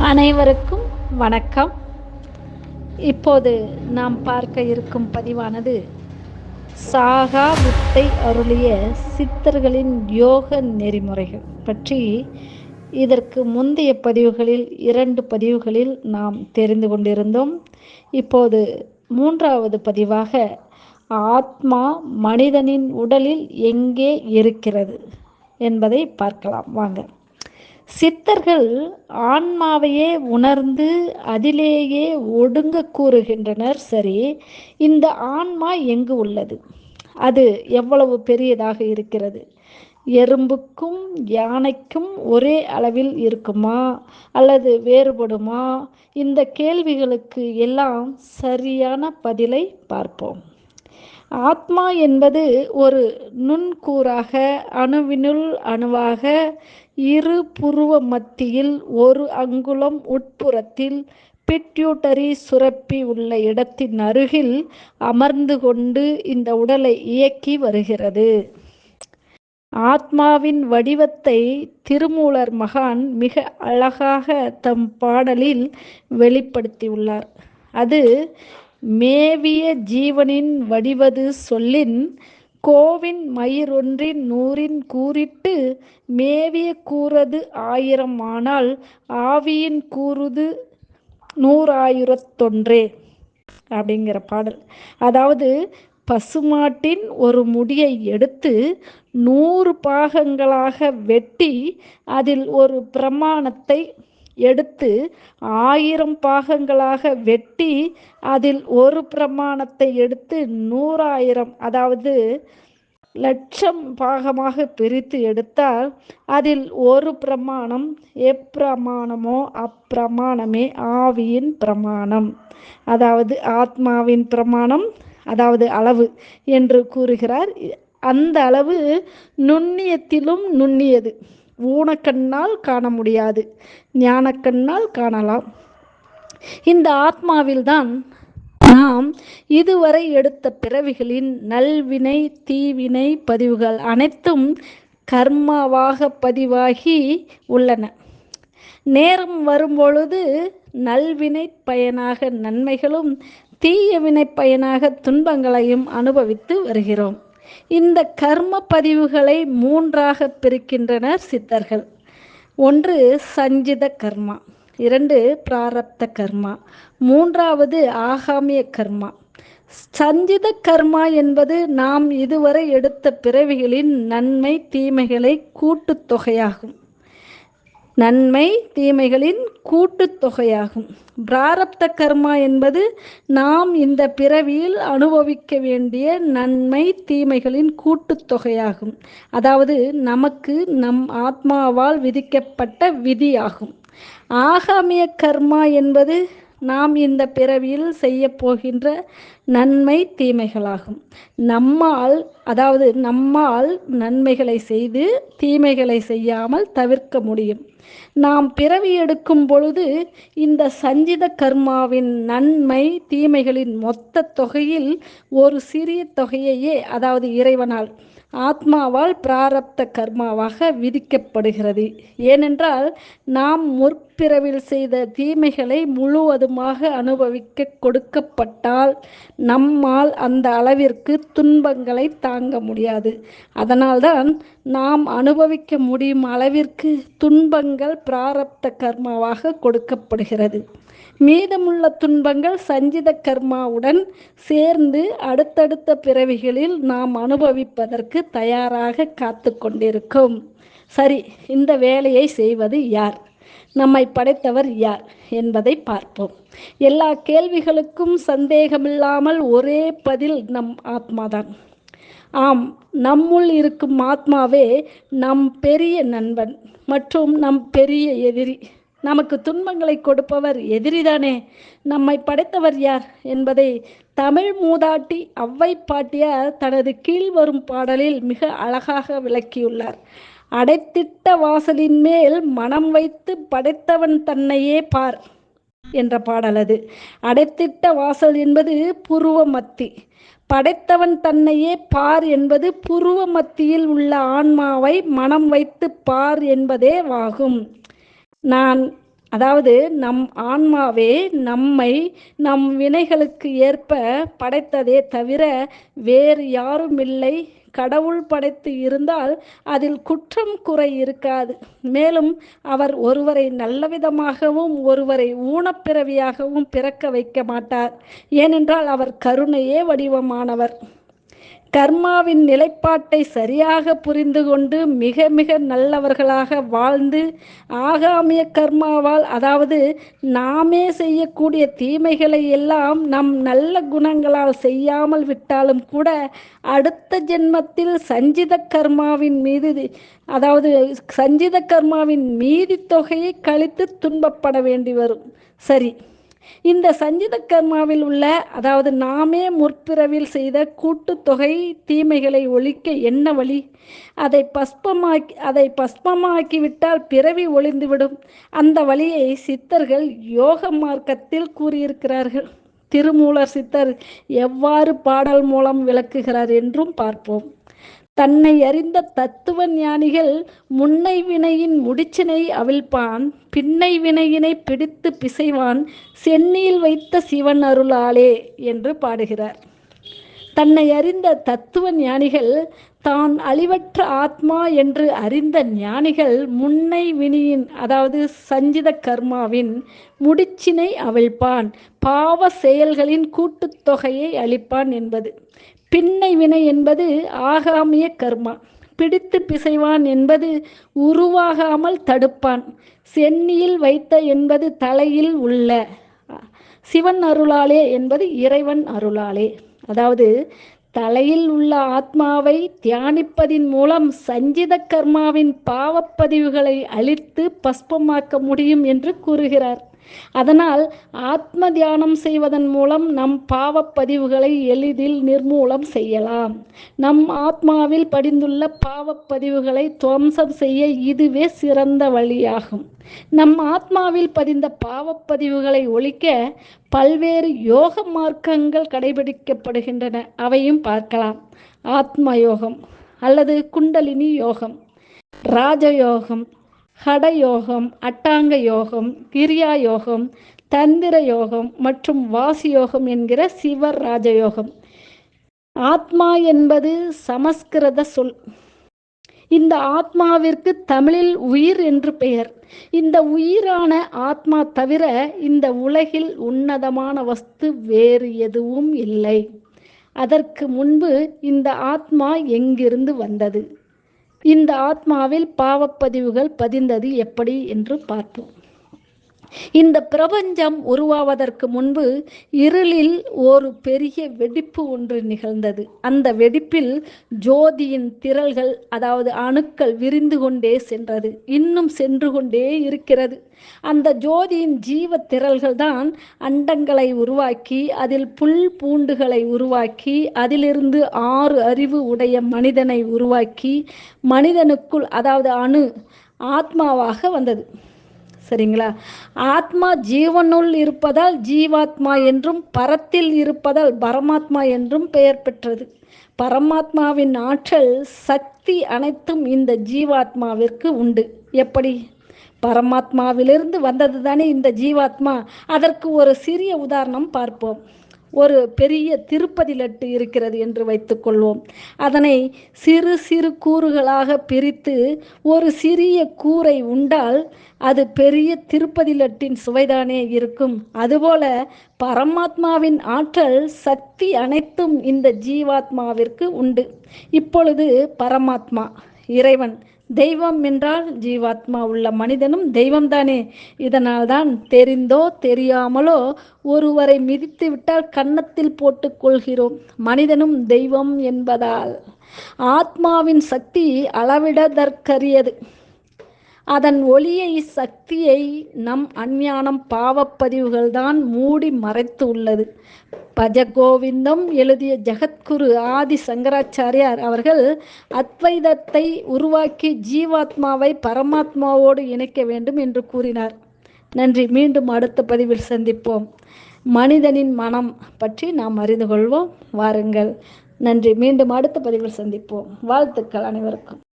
அனைவருக்கும் வணக்கம். இப்போது நாம் பார்க்க இருக்கும் பதிவானது சாகா வித்தை அருளிய சித்தர்களின் யோக நெறிமுறைகள் பற்றி. இதற்கு முந்தைய பதிவுகளில் 2 பதிவுகளில் நாம் தெரிந்து கொண்டிருந்தோம். இப்போது 3வது பதிவாக ஆத்மா மனிதனின் உடலில் எங்கே இருக்கிறது என்பதை பார்க்கலாம் வாங்க. சித்தர்கள் ஆன்மாவையே உணர்ந்து அதிலேயே ஒடுங்க கூறுகின்றனர். சரி, இந்த ஆன்மா எங்கு உள்ளது? அது எவ்வளவு பெரியதாக இருக்கிறது? எறும்புக்கும் யானைக்கும் ஒரே அளவில் இருக்குமா அல்லது வேறுபடுமா? இந்த கேள்விகளுக்கு எல்லாம் சரியான பதிலை பார்ப்போம். ஆத்மா என்பது ஒரு நுண்கூறாக, அணுவினுள் அணுவாக, இரு புருவ மத்தியில் 1 அங்குலம் உட்புறத்தில் பிட்யூட்டரி சுரப்பி உள்ள இடத்தின் அருகில் அமர்ந்து கொண்டு இந்த உடலை இயக்கி வருகிறது. ஆத்மாவின் வடிவத்தை திருமூலர் மகான் மிக அழகாக தம் பாடலில் வெளிப்படுத்தியுள்ளார். அது மேவிய ஜீவனின் வடிவது சொல்லின் கோவின் மயிரொன்றின் 100 கூறிட்டு மேவிய கூறது 1000 ஆனால் ஆவியின் கூறுது 100,000 அப்படிங்கிற பாடல். அதாவது பசுமாட்டின் ஒரு முடியை எடுத்து 100 பாகங்களாக வெட்டி அதில் ஒரு பிரமாணத்தை எடுத்து 1000 பாகங்களாக வெட்டி அதில் ஒரு பிரமாணத்தை எடுத்து 100,000 அதாவது லட்சம் பாகமாக பிரித்து எடுத்தால் அதில் ஒரு பிரமாணம் எப்பிரமாணமோ அப்பிரமாணமே ஆவியின் பிரமாணம், அதாவது ஆத்மாவின் பிரமாணம், அதாவது அளவு என்று கூறுகிறார். அந்த அளவு நுண்ணியத்திலும் நுண்ணியது. ஊனக்கண்ணால் காண முடியாது, ஞானக்கண்ணால் காணலாம். இந்த ஆத்மாவில்தான் நாம் இதுவரை எடுத்த பிறவிகளின் நல்வினை தீவினை பதிவுகள் அனைத்தும் கர்மாவாக பதிவாகி உள்ளன. நேரம் வரும்பொழுது நல்வினை பயனாக நன்மைகளும் தீய வினை பயனாக துன்பங்களையும் அனுபவித்து வருகிறோம். இந்த கர்ம பதிவுகளை 3ஆக பிரிக்கின்றனர் சித்தர்கள். 1 சஞ்சித கர்மா, 2 பிராரப்த கர்மா, 3வது ஆகாமிய கர்மா. சஞ்சித கர்மா என்பது நாம் இதுவரை எடுத்த பிறவிகளின் நன்மை தீமைகளை கூட்டுத்தொகையாகும். நன்மை தீமைகளின் கூட்டுத்தொகையாகும். பிராரப்த கர்மா என்பது நாம் இந்த பிறவியில் அனுபவிக்க வேண்டிய நன்மை தீமைகளின் கூட்டுத்தொகையாகும். அதாவது நமக்கு நம் ஆத்மாவால் விதிக்கப்பட்ட விதியாகும். ஆகாமிய கர்மா என்பது நாம் இந்த பிறவியில் செய்ய போகின்ற நன்மை தீமைகளாகும். நம்மால் நன்மைகளை செய்து தீமைகளை செய்யாமல் தவிர்க்க முடியும். நாம் பிறவி எடுக்கும் பொழுது இந்த சஞ்சித கர்மாவின் நன்மை தீமைகளின் மொத்த தொகையில் ஒரு சிறிய தொகையையே, அதாவது இறைவனால் ஆத்மாவால் பிராரப்த கர்மாவாக விதிக்கப்படுகிறது. ஏனென்றால் நாம் முற்பிறவில் செய்த தீமைகளை முழுவதுமாக அனுபவிக்க கொடுக்கப்பட்டால் நம்மால் அந்த அளவிற்கு துன்பங்களை தாங்க முடியாது. அதனால்தான் நாம் அனுபவிக்க முடியும் அளவிற்கு துன்பங்கள் பிராரப்த கர்மாவாக கொடுக்கப்படுகிறது. மீதமுள்ள துன்பங்கள் சஞ்சித கர்மாவுடன் சேர்ந்து அடுத்தடுத்த பிறவிகளில் நாம் அனுபவிப்பதற்கு தயாராக காத்து கொண்டிருக்கும். சரி, இந்த வேலையை செய்வது யார்? நம்மை படைத்தவர் யார் என்பதை பார்ப்போம். எல்லா கேள்விகளுக்கும் சந்தேகமில்லாமல் ஒரே பதில் நம் ஆத்மாதான். ஆம், நம்முள் இருக்கும் ஆத்மாவே நம் பெரிய நண்பன் மற்றும் நம் பெரிய எதிரி. நமக்கு துன்பங்களை கொடுப்பவர் எதிரிதானே. நம்மை படைத்தவர் யார் என்பதை தமிழ் மூதாட்டி ஔவை பாட்டியார் தனது கீழ்வரும் பாடலில் மிக அழகாக விளக்கியுள்ளார். அடைத்திட்ட வாசலின் மேல் மனம் வைத்து படைத்தவன் தன்னையே பார் என்ற பாடல் அது. அடைத்திட்ட வாசல் என்பது புருவ மத்தி, படைத்தவன் தன்னையே பார் என்பது புருவ மத்தியில் உள்ள ஆன்மாவை மனம் வைத்து பார் என்பதே ஆகும். நான் அதாவது நம் ஆன்மாவே நம்மை நம் வினைகளுக்கு ஏற்ப படைத்ததே தவிர வேறு யாரும் இல்லை. கடவுள் படைத்து இருந்தால் அதில் குற்றம் குறை இருக்காது. மேலும் அவர் ஒருவரை நல்லவிதமாகவும் ஒருவரை ஊனப்பிறவியாகவும் பிறக்க வைக்க மாட்டார். ஏனென்றால் அவர் கருணையே வடிவமானவர். கர்மாவின் நிலைப்பாட்டை சரியாக புரிந்து கொண்டு மிக மிக நல்லவர்களாக வாழ்ந்து ஆகாமிய கர்மாவால், அதாவது நாமே செய்யக்கூடிய தீமைகளை எல்லாம் நம் நல்ல குணங்களால் செய்யாமல் விட்டாலும் கூட அடுத்த ஜென்மத்தில் சஞ்சித கர்மாவின் மீது, அதாவது சஞ்சித கர்மாவின் மீதி தொகையை கழித்து துன்பப்பட வேண்டி வரும். சரி, இந்த சஞ்சித கர்மாவில் உள்ள, அதாவது நாமே முற்பிறவில் செய்த கூட்டுத்தொகை தீமைகளை ஒழிக்க என்ன வழி? அதை பஸ்பமாக்கிவிட்டால் பிறவி ஒளிந்துவிடும். அந்த வழியை சித்தர்கள் யோக மார்க்கத்தில் கூறியிருக்கிறார்கள். திருமூலர் சித்தர் எவ்வாறு பாடல் மூலம் விளக்குகிறார் என்றும் பார்ப்போம். தன்னை அறிந்த தத்துவ ஞானிகள் முன்னை வினையின் முடிச்சினை அவிழ்ப்பான், பின்னை வினையினை பிடித்து பிசைவான், சென்னியில் வைத்த சிவன் அருளாலே என்று பாடுகிறார். தன்னை அறிந்த தத்துவ ஞானிகள், தான் அழிவற்ற ஆத்மா என்று அறிந்த ஞானிகள் முன்னை வினையின், அதாவது சஞ்சித கர்மாவின் முடிச்சினை அவிழ்ப்பான், பாவ செயல்களின் கூட்டுத்தொகையை அளிப்பான் என்பது. பின்னை வினை என்பது ஆகாமிய கர்மா. பிடித்து பிசைவான் என்பது உருவாகாமல் தடுப்பான். சென்னியில் வைத்த என்பது தலையில் உள்ள, சிவன் அருளாலே என்பது இறைவன் அருளாலே. அதாவது தலையில் உள்ள ஆத்மாவை தியானிப்பதின் மூலம் சஞ்சித கர்மாவின் பாவப்பதிவுகளை அழித்து பஸ்பமாக்க முடியும் என்று கூறுகிறார். அதனால் ஆத்ம தியானம் செய்வதன் மூலம் நம் பாவப்பதிவுகளை எளிதில் நிர்மூலம் செய்யலாம். நம் ஆத்மாவில் படிந்துள்ள பாவப்பதிவுகளை துவம்சம் செய்ய இதுவே சிறந்த வழியாகும். நம் ஆத்மாவில் பதிந்த பாவப்பதிவுகளை ஒழிக்க பல்வேறு யோக மார்க்கங்கள் கடைபிடிக்கப்படுகின்றன. அவையும் பார்க்கலாம். ஆத்ம யோகம் அல்லது குண்டலினி யோகம், ராஜயோகம், ஹடயோகம், அட்டாங்க யோகம், கிரியா யோகம், தந்திர யோகம் மற்றும் வாசி யோகம் என்கிற சிவர் ராஜயோகம். ஆத்மா என்பது சமஸ்கிருத சொல். இந்த ஆத்மாவிற்கு தமிழில் உயிர் என்று பெயர். இந்த உயிரான ஆத்மா தவிர இந்த உலகில் உன்னதமான வஸ்து வேறு எதுவும் இல்லை. அதற்கு முன்பு இந்த ஆத்மா எங்கிருந்து வந்தது? இந்த ஆத்மாவில் பாவப்பதிவுகள் பதிந்தது எப்படி என்று பார்ப்போம். இந்த பிரபஞ்சம் உருவாவதற்கு முன்பு இருளில் ஒரு பெரிய வெடிப்பு ஒன்று நிகழ்ந்தது. அந்த வெடிப்பில் ஜோதியின் திரள்கள், அதாவது அணுக்கள் விரிந்து கொண்டே சென்றது, இன்னும் சென்று கொண்டே இருக்கிறது. அந்த ஜோதியின் ஜீவ திரள்கள் தான் அண்டங்களை உருவாக்கி, அதில் புல் பூண்டுகளை உருவாக்கி, அதிலிருந்து 6 அறிவு உடைய மனிதனை உருவாக்கி, மனிதனுக்குள், அதாவது அணு ஆத்மாவாக வந்தது. சரிங்களா? ஆத்மா ஜீவனுள் இருப்பதால் ஜீவாத்மா என்றும், பரத்தில் இருப்பதால் பரமாத்மா என்றும் பெயர் பெற்றது. பரமாத்மாவின் ஆற்றல், சக்தி அனைத்தும் இந்த ஜீவாத்மாவிற்கு உண்டு. எப்படி? பரமாத்மாவிலிருந்து வந்தது தானே இந்த ஜீவாத்மா. அதற்கு ஒரு சிறிய உதாரணம் பார்ப்போம். ஒரு பெரிய திருப்பதி லட்டு இருக்கிறது என்று வைத்துக்கொள்வோம். அதனை சிறு சிறு கூறுகளாக பிரித்து ஒரு சிறிய கூரை உண்டால் அது பெரிய திருப்பதி லட்டின் சுவைதானே இருக்கும். அதுபோல பரமாத்மாவின் ஆற்றல், சக்தி அனைத்தும் இந்த ஜீவாத்மாவிற்கு உண்டு. இப்பொழுது பரமாத்மா, இறைவன், தெய்வம் என்றால் ஜீவாத்மா உள்ள மனிதனும் தெய்வம்தானே. இதனால்தான் தெரிந்தோ தெரியாமலோ ஒருவரை மிதித்து விட்டால் கன்னத்தில் போட்டுக் கொள்கிறோம். மனிதனும் தெய்வம் என்பதால். ஆத்மாவின் சக்தி அளவிடதற்கரியது. அதன் ஒளியை, சக்தியை நம் அஞ்ஞானம், பாவப்பதிவுகள் தான் மூடி மறைத்து உள்ளது. பஜகோவிந்தம் எழுதிய ஜகத்குரு ஆதி சங்கராச்சாரியார் அவர்கள் அத்வைதத்தை உருவாக்கி ஜீவாத்மாவை பரமாத்மாவோடு இணைக்க வேண்டும் என்று கூறினார். நன்றி. மீண்டும் அடுத்த பதிவில் சந்திப்போம். மனிதனின் மனம் பற்றி நாம் அறிந்து கொள்வோம். வாருங்கள். நன்றி. மீண்டும் அடுத்த பதிவில் சந்திப்போம். வாழ்த்துக்கள் அனைவருக்கும்.